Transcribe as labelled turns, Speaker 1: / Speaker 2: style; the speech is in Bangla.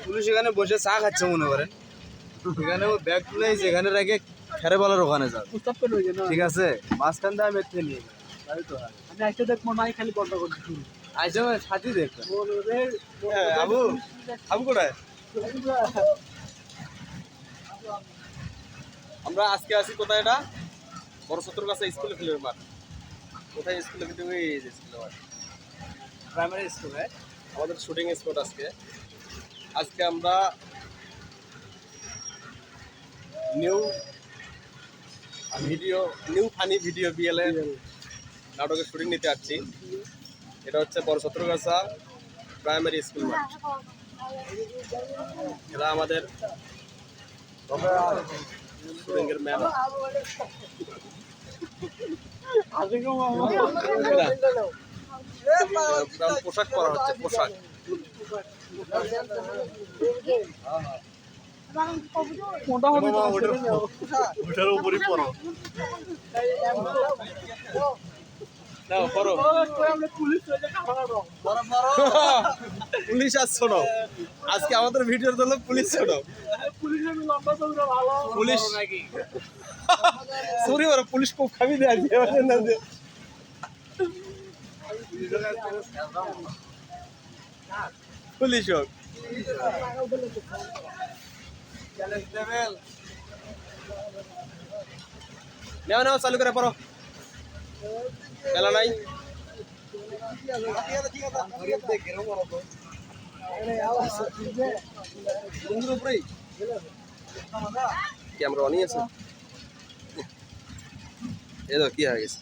Speaker 1: পুলিশ এখানে বসে চা খাচ্ছে মনে করেন, এখানে ও ব্যাগ তুলে যেখানে রেখে খেরে বলার ওখানে যাবে, ঠিক আছে? মাঝখান দিয়ে আমি একটু নিয়ে
Speaker 2: আমি আইসা দেখবো নাই খালি বন্ধ করছি
Speaker 1: আইসে সাথী দেখবেন। আবু আবু কোথায়? আমরা আজকে আছি কোথায়? এটা বড় সত্তর কাছে স্কুলে ফেলে মাঠ। কোথায় স্কুলে কিন্তু প্রাইমারি স্কুলে আমাদের শুটিং স্পট। আজকে আমরা নিউ ফানি ভিডিও বিএলএ নাটকের শুটিং নিতে আসছি। এটা হচ্ছে বড় সত্রগাছা প্রাইমারি স্কুল মাঠ। এটা আমাদের শুটিংয়ের ম্যান। পোশাক পরা হচ্ছে, পোশাক ওটার উপরই পরো। পুলিশ আসছো না আজকে আমাদের ভিডিওর জন্য? পুলিশ ছিল, পুলিশ সরি ওরা পুলিশ খুব খাবি দেয় পুলিশ হোক নেওয়া নেওয়া চালু করে পড়ো, মেলা নাই। ক্যামেরা অনই আছে, এই তো কি হয়ে গেছে।